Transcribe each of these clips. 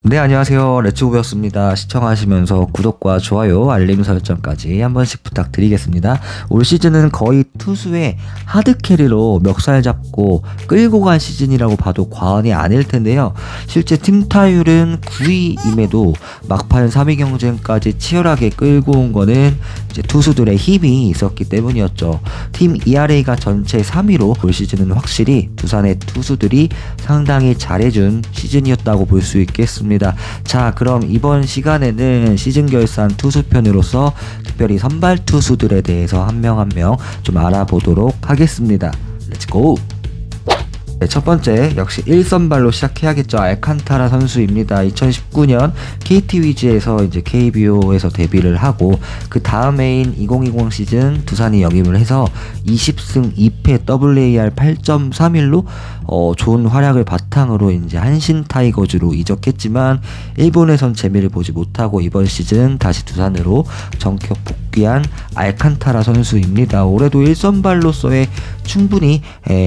네, 안녕하세요. 레츠고배웠습니다. 시청하시면서 구독과 좋아요, 알림 설정까지 한 번씩 부탁드리겠습니다. 올 시즌은 거의 투수의 하드캐리로 멱살 잡고 끌고 간 시즌이라고 봐도 과언이 아닐 텐데요. 실제 팀 타율은 9위임에도 막판 3위 경쟁까지 치열하게 끌고 온 거는 이제 투수들의 힘이 있었기 때문이었죠. 팀 ERA가 전체 3위로 올 시즌은 확실히 두산의 투수들이 상당히 잘해준 시즌이었다고 볼 수 있겠습니다. 자, 그럼 이번 시간에는 시즌 결산 투수편으로서 특별히 선발 투수들에 대해서 한 명 한 명 좀 알아보도록 하겠습니다. 렛츠고! 네, 첫 번째 역시 1선발로 시작해야겠죠. 알칸타라 선수입니다. 2019년 KT 위즈에서 이제 KBO에서 데뷔를 하고 그 다음 해인 2020 시즌 두산이 영입을 해서 20승 2패 WAR 8.31로 좋은 활약을 바탕으로 이제 한신 타이거즈로 이적했지만 일본에선 재미를 보지 못하고 이번 시즌 다시 두산으로 정격 복귀한 알칸타라 선수입니다. 올해도 1선발로서의 충분히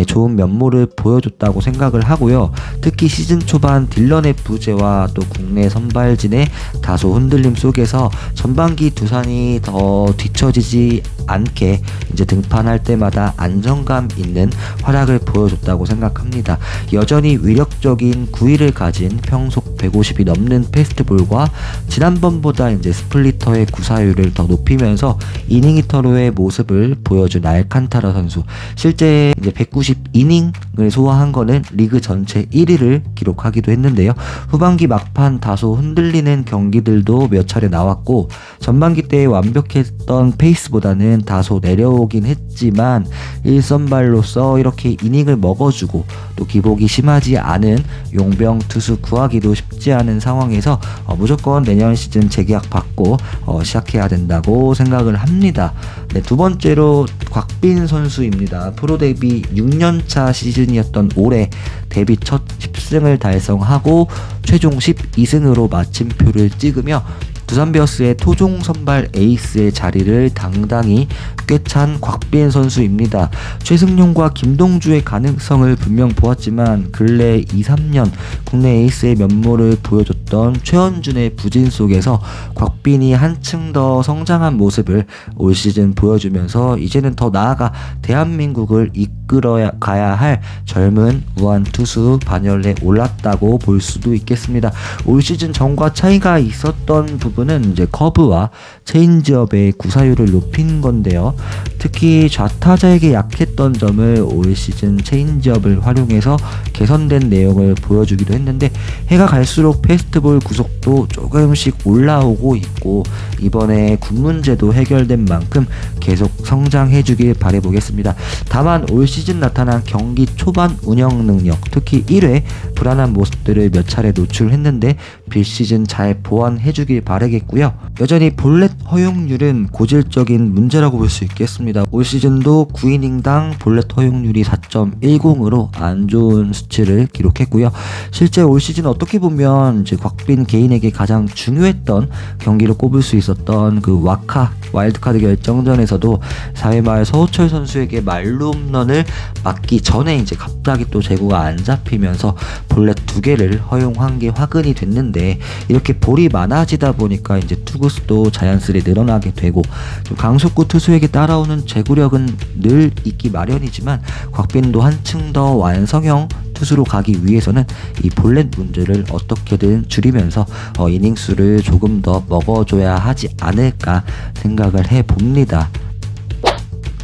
좋은 면모를 보여줬다고 생각을 하고요. 특히 시즌 초반 딜런의 부재와 또 국내 선발진의 다소 흔들림 속에서 전반기 두산이 더 뒤처지지 않게 이제 등판할 때마다 안정감 있는 활약을 보여줬다고 생각합니다. 여전히 위력적인 구위를 가진 평속 150이 넘는 패스트볼과 지난번보다 이제 스플리터의 구사율을 더 높이면서 이닝 히터로의 모습을 보여준 알칸타라 선수. 실제 이제 190이닝을 소화한 거는 리그 전체 1위를 기록하기도 했는데요. 후반기 막판 다소 흔들리는 경기들도 몇 차례 나왔고 전반기 때 완벽했던 페이스보다는 다소 내려오긴 했지만 1선발로서 이렇게 이닝을 먹어주고 또 기복이 심하지 않은 용병 투수 구하기도 쉽지 않은 상황에서 무조건 내년 시즌 재계약 받고 시작해야 된다고 생각을 합니다. 네, 두 번째로 곽빈 선수입니다. 프로 데뷔 6년차 시즌이었던 올해 데뷔 첫 10승을 달성하고 최종 12승으로 마침표를 찍으며 두산 베어스의 토종 선발 에이스의 자리를 당당히 꿰찬 곽빈 선수입니다. 최승용과 김동주의 가능성을 분명 보았지만 근래 2-3년 국내 에이스의 면모를 보여줬던 최원준의 부진 속에서 곽빈이 한층 더 성장한 모습을 올 시즌 보여주면서 이제는 더 나아가 대한민국을 이끌어 가야 할 젊은 우한 투수 반열에 올랐다고 볼 수도 있겠습니다. 올 시즌 전과 차이가 있었던 부분은 이제 커브와 체인지업의 구사율을 높인 건데요. 특히 좌타자에게 약했던 점을 올 시즌 체인지업을 활용해서 개선된 내용을 보여주기도 했는데 해가 갈수록 패스트볼 구속도 조금씩 올라오고 있고 이번에 군 문제도 해결된 만큼 계속 성장해주길 바라보겠습니다. 다만 올 시즌 나타난 경기 초반 운영 능력, 특히 1회 불안한 모습들을 몇 차례 노출했는데 빌시즌 잘 보완해주길 바라겠고요. 여전히 볼넷 허용률은 고질적인 문제라고 볼 수 있겠습니다. 올 시즌도 9이닝당 볼넷 허용률이 4.10으로 안 좋은 수치를 기록했고요. 실제 올 시즌 어떻게 보면 이제 곽빈 개인에게 가장 중요했던 경기로 꼽을 수 있었던 그 와카 와일드카드 결정전에서도 4회 말 서우철 선수에게 말루 홈런을 맞기 전에 이제 갑자기 또 제구가 안 잡히면서 볼넷 2개를 허용한 게 화근이 됐는데 이렇게 볼이 많아지다 보니까 이제 투구수도 자연스레 늘어나게 되고 좀 강속구 투수에게 따라오는 제구력은 늘 있기 마련이지만 곽빈도 한층 더 완성형 투수로 가기 위해서는 이 볼넷 문제를 어떻게든 줄이면서 이닝 수를 조금 더 먹어줘야 하지 않을까 생각을 해봅니다.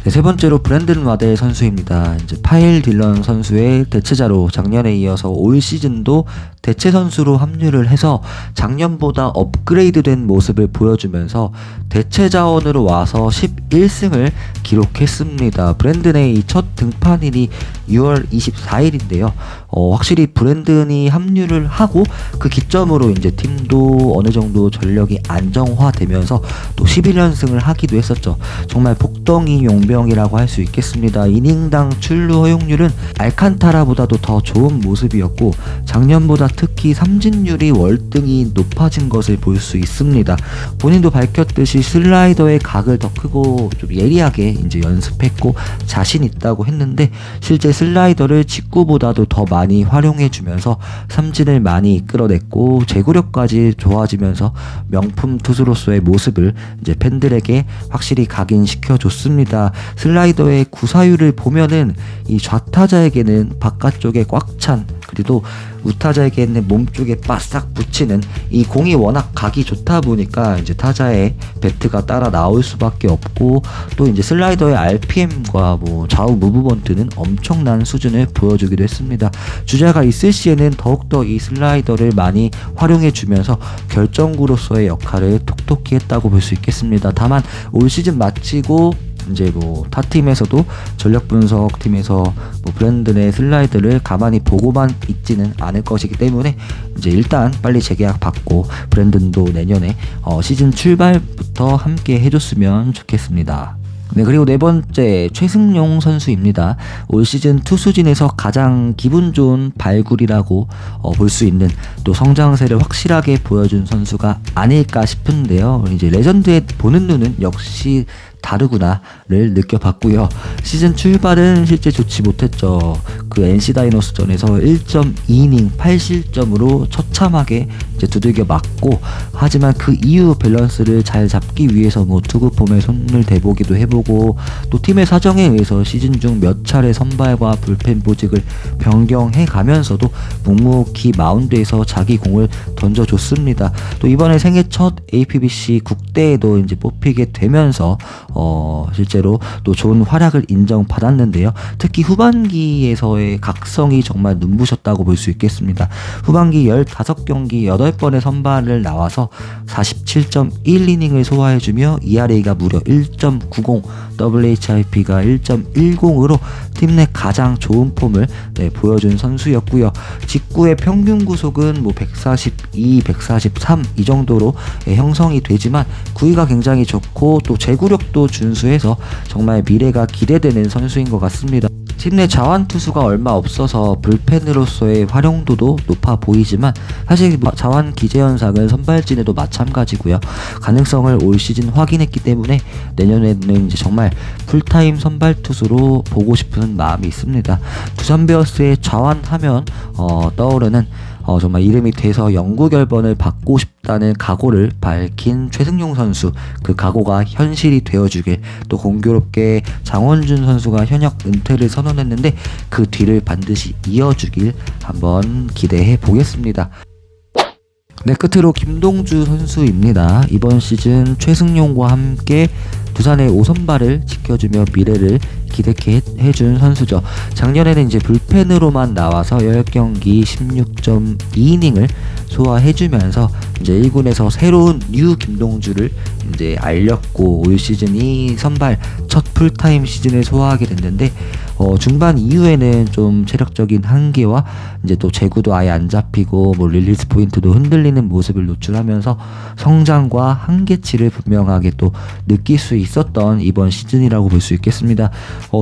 네, 세 번째로 브랜든 와델 선수입니다. 이제 파일 딜런 선수의 대체자로 작년에 이어서 올 시즌도 대체 선수로 합류를 해서 작년보다 업그레이드된 모습을 보여주면서 대체 자원으로 와서 11승을 기록했습니다. 브랜든의 이 첫 등판일이 6월 24일인데요. 확실히 브랜든이 합류를 하고 그 기점으로 이제 팀도 어느 정도 전력이 안정화되면서 또 11연승을 하기도 했었죠. 정말 복덩이 용병 전령이라고 할 수 있겠습니다. 이닝당 출루 허용률은 알칸타라보다도 더 좋은 모습이었고 작년보다 특히 삼진율이 월등히 높아진 것을 볼 수 있습니다. 본인도 밝혔듯이 슬라이더의 각을 더 크고 좀 예리하게 이제 연습했고 자신 있다고 했는데 실제 슬라이더를 직구보다도 더 많이 활용해주면서 삼진을 많이 이끌어냈고 제구력까지 좋아지면서 명품 투수로서의 모습을 이제 팬들에게 확실히 각인시켜줬습니다. 슬라이더의 구사율을 보면은 이 좌타자에게는 바깥쪽에 꽉 찬 그리고 우타자에게는 몸쪽에 바싹 붙이는 이 공이 워낙 각이 좋다 보니까 이제 타자의 배트가 따라 나올 수밖에 없고 또 이제 슬라이더의 RPM과 뭐 좌우 무브먼트는 엄청난 수준을 보여주기도 했습니다. 주자가 있을 시에는 더욱더 이 슬라이더를 많이 활용해 주면서 결정구로서의 역할을 톡톡히 했다고 볼 수 있겠습니다. 다만 올 시즌 마치고 이제 뭐 타 팀에서도 전력 분석 팀에서 뭐 브랜든의 슬라이드를 가만히 보고만 있지는 않을 것이기 때문에 이제 일단 빨리 재계약 받고 브랜든도 내년에 시즌 출발부터 함께 해줬으면 좋겠습니다. 네, 그리고 네 번째 최승용 선수입니다. 올 시즌 투수진에서 가장 기분 좋은 발굴이라고 볼 수 있는 또 성장세를 확실하게 보여준 선수가 아닐까 싶은데요. 이제 레전드의 보는 눈은 역시 다르구나를 느껴봤고요. 시즌 출발은 실제 좋지 못했죠. 그 NC 다이노스전에서 1.2이닝 8실점으로 처참하게 이제 두들겨 맞고 하지만 그 이후 밸런스를 잘 잡기 위해서 뭐 투구 폼에 손을 대보기도 해보고 또 팀의 사정에 의해서 시즌 중 몇 차례 선발과 불펜 보직을 변경해 가면서도 묵묵히 마운드에서 자기 공을 던져줬습니다. 또 이번에 생애 첫 APBC 국대에도 이제 뽑히게 되면서 실제로 또 좋은 활약을 인정받았는데요. 특히 후반기에서의 각성이 정말 눈부셨다고 볼 수 있겠습니다. 후반기 15경기 8번의 선발을 나와서 47.1이닝을 소화해주며 ERA가 무려 1.90, WHIP가 1.10으로 팀 내 가장 좋은 폼을 보여준 선수였고요. 직구의 평균 구속은 뭐 142, 143 이 정도로 형성이 되지만 구위가 굉장히 좋고 또 제구력도 준수해서 정말 미래가 기대되는 선수인 것 같습니다. 팀 내 자완 투수가 얼마 없어서 불펜으로서의 활용도도 높아 보이지만 사실 자완 기재 현상은 선발진에도 마찬가지고요. 가능성을 올 시즌 확인했기 때문에 내년에는 이제 정말 풀타임 선발 투수로 보고 싶은 마음이 있습니다. 두산 베어스의 자완하면 떠오르는 정말 이름이 돼서 영구 결번을 받고 싶다는 각오를 밝힌 최승용 선수, 그 각오가 현실이 되어주길, 또 공교롭게 장원준 선수가 현역 은퇴를 선언했는데 그 뒤를 반드시 이어주길 한번 기대해 보겠습니다. 네, 끝으로 김동주 선수입니다. 이번 시즌 최승용과 함께 두산의 5선발을 지켜주며 미래를 기대케 해준 선수죠. 작년에는 이제 불펜으로만 나와서 10경기 16.2이닝을 소화해주면서 이제 1군에서 새로운 뉴 김동주를 이제 알렸고 올 시즌이 선발 첫 풀타임 시즌을 소화하게 됐는데 중반 이후에는 좀 체력적인 한계와 이제 또 제구도 아예 안 잡히고 뭐 릴리스 포인트도 흔들리는 모습을 노출하면서 성장과 한계치를 분명하게 또 느낄 수 있었던 이번 시즌이라고 볼 수 있겠습니다.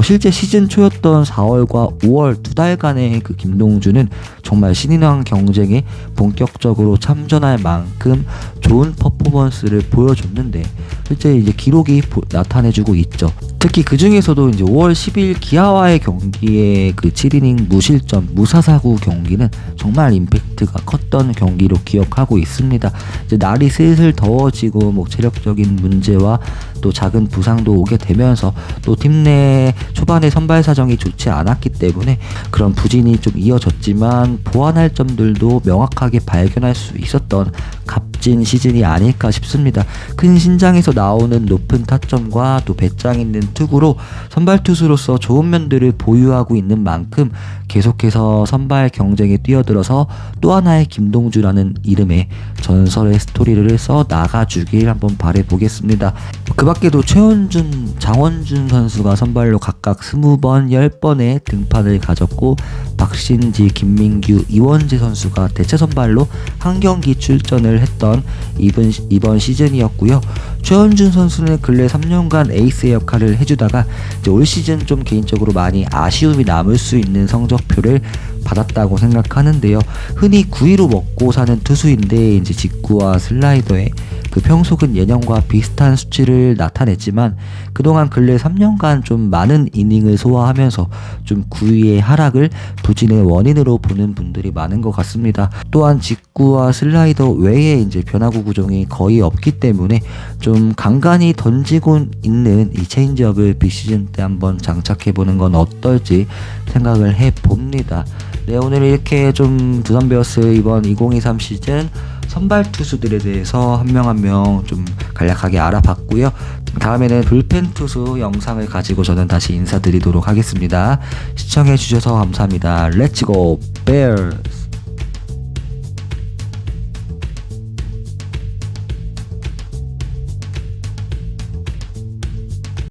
실제 시즌 초였던 4월과 5월 두 달간의 그 김동주는 정말 신인왕 경쟁에 본격적으로 참전할 만큼 좋은 퍼포먼스를 보여줬는데 실제 이제 기록이 나타내주고 있죠. 특히 그 중에서도 이제 5월 10일 기아와의 경기의 그 7이닝 무실점 무사사구 경기는 정말 임팩트가 컸던 경기로 기억하고 있습니다. 이제 날이 슬슬 더워지고 뭐 체력적인 문제와 또 작은 부상도 오게 되면서 또 팀 내 초반에 선발 사정이 좋지 않았기 때문에 그런 부진이 좀 이어졌지만 보완할 점들도 명확하게 발견할 수 있었던 값진 시즌이 아닐까 싶습니다. 큰 신장에서 나오는 높은 타점과 또 배짱 있는 투구로 선발 투수로서 좋은 면들을 보유하고 있는 만큼 계속해서 선발 경쟁에 뛰어들어서 또 하나의 김동주라는 이름의 전설의 스토리를 써 나가주길 한번 바라보겠습니다. 그 밖에도 최원준, 장원준 선수가 선발로 각각 20번, 10번의 등판을 가졌고 박신지, 김민규, 이원재 선수가 대체 선발로 한 경기 출전을 했던 이번 시즌이었고요. 최원준 선수는 근래 3년간 에이스의 역할을 해주다가 이제 올 시즌 좀 개인적으로 많이 아쉬움이 남을 수 있는 성적표를 받았다고 생각하는데요. 흔히 9위로 먹고 사는 투수인데 이제 직구와 슬라이더에 그 평속은 예년과 비슷한 수치를 나타냈지만 그동안 근래 3년간 좀 많은 이닝을 소화하면서 좀 9위의 하락을 부진의 원인으로 보는 분들이 많은 것 같습니다. 또한 직구와 슬라이더 외에 이제 변화구 구종이 거의 없기 때문에 좀 간간히 던지고 있는 이 체인지업을 비시즌 때 한번 장착해보는 건 어떨지 생각을 해봅니다. 네, 오늘 이렇게 좀 두산 베어스 이번 2023 시즌 선발 투수들에 대해서 한 명 한 명 좀 간략하게 알아봤고요. 다음에는 불펜 투수 영상을 가지고 저는 다시 인사드리도록 하겠습니다. 시청해주셔서 감사합니다. 렛츠고 베어스!